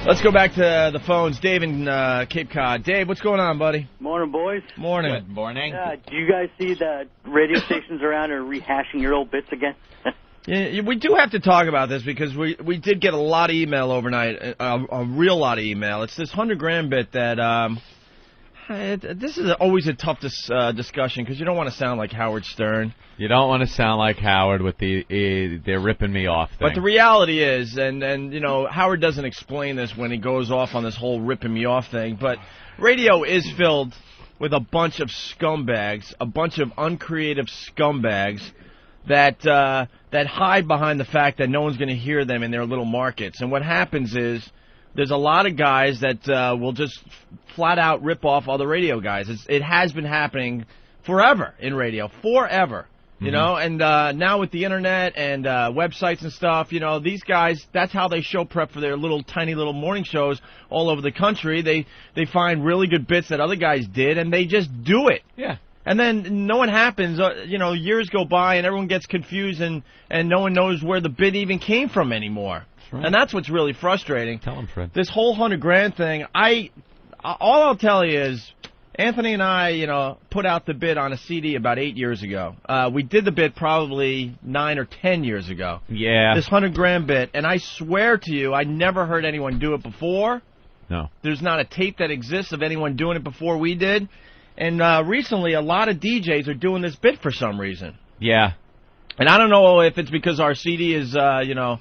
Let's go back to the phones. Dave in Cape Cod. Dave, what's going on, buddy? Morning, boys. Morning. Good morning. Do you guys see that radio stations around are rehashing your old bits again? Yeah, we do have to talk about this because we did get a lot of email overnight, a real lot of email. It's this $100,000 bit that this is always a tough discussion because you don't want to sound like Howard Stern. You don't want to sound like Howard with they're ripping me off thing. But the reality is, and you know, Howard doesn't explain this when he goes off on this whole ripping me off thing, but radio is filled with a bunch of scumbags, a bunch of uncreative scumbags that hide behind the fact that no one's going to hear them in their little markets. And what happens is there's a lot of guys that will just flat out rip off other radio guys. It has been happening forever in radio, forever. You know, and now with the internet and websites and stuff, you know, these guys, that's how they show prep for their little tiny little morning shows all over the country. They find really good bits that other guys did, and they just do it. Yeah. And then no one happens, you know, years go by and everyone gets confused and no one knows where the bit even came from anymore. Right. And that's what's really frustrating. Tell him, Fred. This whole $100,000 thing, all I'll tell you is, Anthony and I, you know, put out the bit on a CD about 8 years ago. We did the bit probably 9 or 10 years ago. Yeah. This $100,000 bit, and I swear to you, I never heard anyone do it before. No. There's not a tape that exists of anyone doing it before we did. And recently, a lot of DJs are doing this bit for some reason. Yeah. And I don't know if it's because our CD is, you know,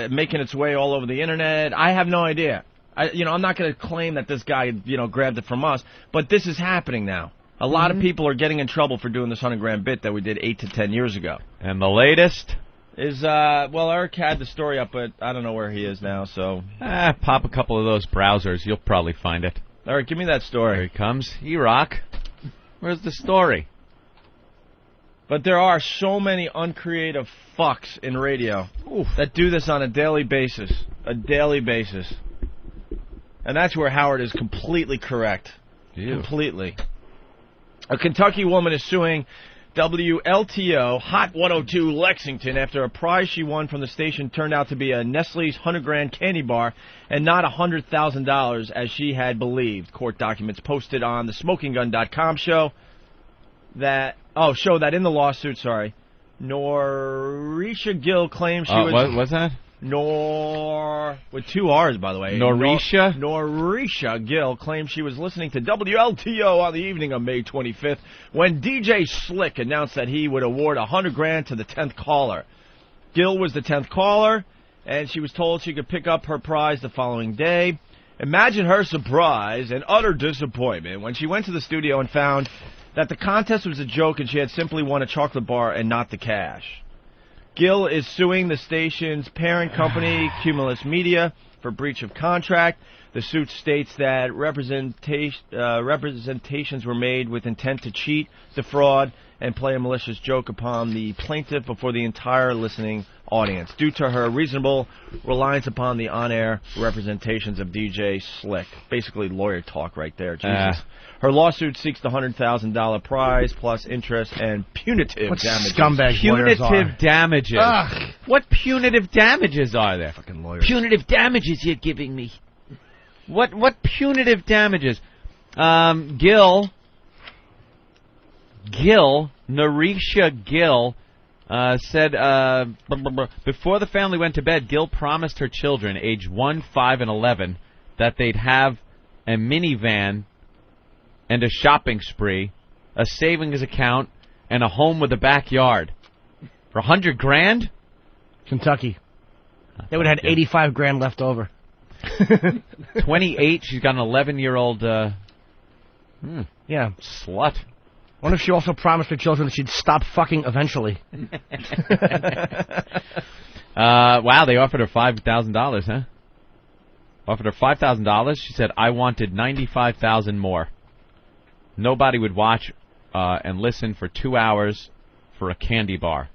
making its way all over the internet. I have no idea. I'm not going to claim that this guy, you know, grabbed it from us, but this is happening now. A lot of people are getting in trouble for doing this $100,000 bit that we did 8 to 10 years ago. And the latest is, well, Eric had the story up, but I don't know where he is now, so. Pop a couple of those browsers. You'll probably find it. Eric, give me that story. Here he comes. E-Rock. Where's the story? But there are so many uncreative fucks in radio that do this on a daily basis. A daily basis. And that's where Howard is completely correct. Ew. Completely. A Kentucky woman is suing WLTO Hot 102 Lexington after a prize she won from the station turned out to be a Nestle's $100,000 candy bar and not $100,000 as she had believed. Court documents posted on the SmokingGun.com show that in the lawsuit, Norisha Gill claims she was... What's that? With 2 R's, by the way. Norisha? Norisha Gill claims she was listening to WLTO on the evening of May 25th when DJ Slick announced that he would award $100,000 to the 10th caller. Gill was the 10th caller, and she was told she could pick up her prize the following day. Imagine her surprise and utter disappointment when she went to the studio and found that the contest was a joke and she had simply won a chocolate bar and not the cash. Gill is suing the station's parent company, Cumulus Media, for breach of contract. The suit states that representations were made with intent to cheat, defraud, and play a malicious joke upon the plaintiff before the entire listening audience, due to her reasonable reliance upon the on-air representations of DJ Slick. Basically lawyer talk right there, Jesus. Her lawsuit seeks the $100,000 prize plus interest and punitive damages. Scumbag punitive damages. Ugh. What punitive damages are there? Fucking lawyers. Punitive damages you're giving me. What punitive damages? Norisha Gill said before the family went to bed, Gill promised her children, age 1, 5, and 11, that they'd have a minivan and a shopping spree, a savings account, and a home with a backyard. For $100,000? Kentucky. They would have had $85,000 left over. 28. She's got an 11-year-old. Yeah, slut. Wonder if she also promised her children that she'd stop fucking eventually. Wow, they offered her $5,000, huh? Offered her $5,000. She said, I wanted $95,000 more. Nobody would watch and listen for 2 hours for a candy bar.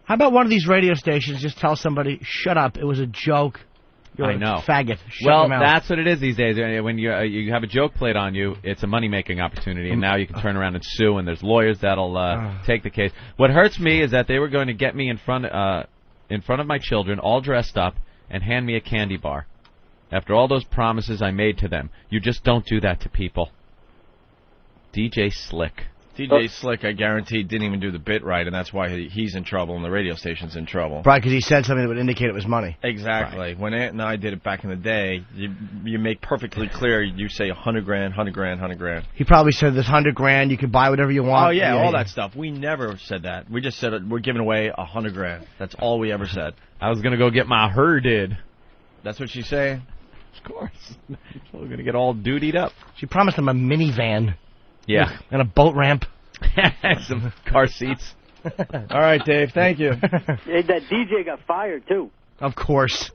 How about one of these radio stations just tell somebody, shut up, it was a joke. You're I know. A faggot. Shut well, your mouth. that's what it is these days. When you have a joke played on you, it's a money-making opportunity, and now you can turn around and sue, and there's lawyers that'll take the case. What hurts me is that they were going to get me in front of my children, all dressed up, and hand me a candy bar. After all those promises I made to them. You just don't do that to people. DJ Slick. DJ Slick, I guarantee, didn't even do the bit right, and that's why he's in trouble and the radio station's in trouble. Right, because he said something that would indicate it was money. Exactly. Right. When Ant and I did it back in the day, you make perfectly clear, you say 100 grand, 100 grand, 100 grand. He probably said this 100 grand, you can buy whatever you want. Oh, yeah, all that stuff. We never said that. We just said we're giving away 100 grand. That's all we ever said. I was going to go get my herded. That's what she's saying? Of course. We're going to get all dutied up. She promised him a minivan. Yeah. And a boat ramp. Some car seats. All right, Dave. Thank you. Hey, that DJ got fired, too. Of course.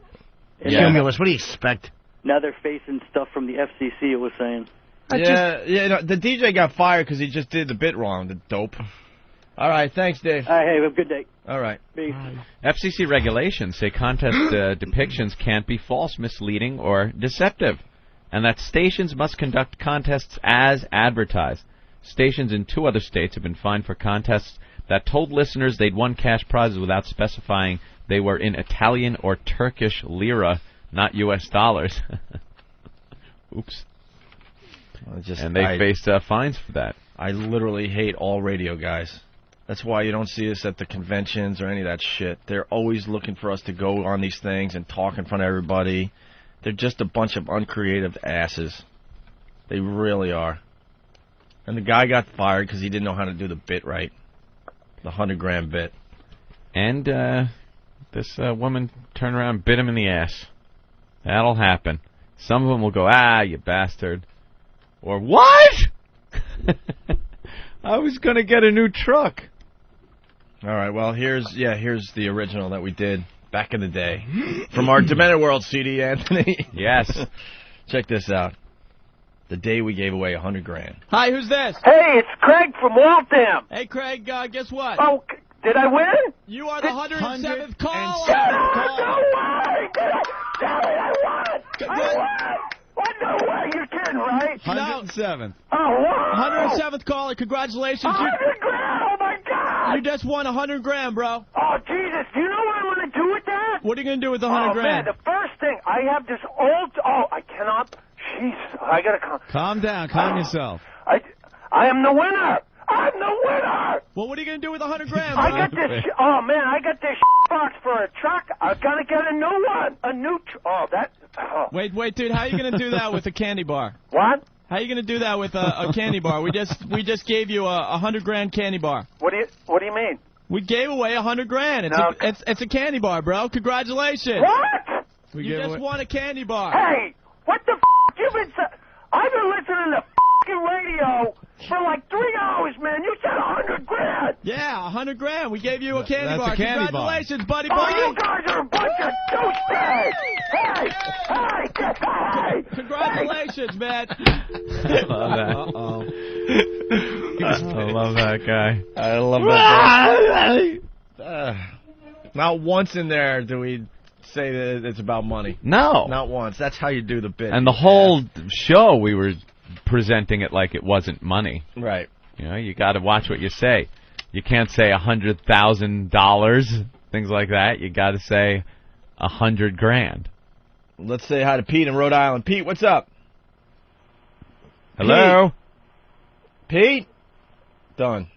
Yeah. Cumulus. What do you expect? Now they're facing stuff from the FCC, it was saying. The DJ got fired because he just did the bit wrong, the dope. All right, thanks, Dave. All right, hey, have a good day. All right. Peace. FCC regulations say contest depictions can't be false, misleading, or deceptive, and that stations must conduct contests as advertised. Stations in 2 other states have been fined for contests that told listeners they'd won cash prizes without specifying they were in Italian or Turkish lira, not U.S. dollars. Oops. And they faced fines for that. I literally hate all radio guys. That's why you don't see us at the conventions or any of that shit. They're always looking for us to go on these things and talk in front of everybody. They're just a bunch of uncreative asses. They really are. And the guy got fired because he didn't know how to do the bit right. The 100 grand bit. And this woman turned around and bit him in the ass. That'll happen. Some of them will go, you bastard. Or, what? I was going to get a new truck. All right, well, here's the original that we did back in the day. From our Demented World CD, Anthony. Yes. Check this out. The day we gave away 100 grand. Hi, who's this? Hey, it's Craig from Waltham. Hey, Craig, guess what? Oh, did I win? You are the 107th caller. No way! Damn it, I won! I won! What? No way, you're kidding, right? 107th. Oh, wow! 107th caller, congratulations. 100 grand, oh my God! You just won 100 grand, bro. Oh, Jesus, do you know what I'm going to do with that? What are you going to do with the 100 grand? Man, the first thing, I have this old, I cannot, jeez, I got to calm down, calm yourself. I am the winner! I'm the winner! Well, what are you going to do with 100 grand, bro? I got this, I got this box for a truck. I got to get a new one. A new, Wait, dude, how are you going to do that with a candy bar? What? How are you going to do that with a candy bar? We just gave you a 100 grand candy bar. What do you mean? We gave away 100 grand. It's a candy bar, bro. Congratulations. What? You just won a candy bar. Hey, what the you've been I've been listening to radio for like 3 hours, man. You said 100 grand. Yeah, 100 grand. We gave you a candy bar. A candy Congratulations, bar. buddy. Oh, you guys are a bunch of douchebags. Hey. Congratulations, man. I love that. Uh-oh. I love that guy. I love that guy. Not once in there do we say that it's about money. No. Not once. That's how you do the bit. And the whole show we were presenting it like it wasn't money. Right. You know, you got to watch what you say. You can't say $100,000, things like that. You got to say 100 grand. Let's say hi to Pete in Rhode Island. Pete, what's up? Hello? Pete? Done.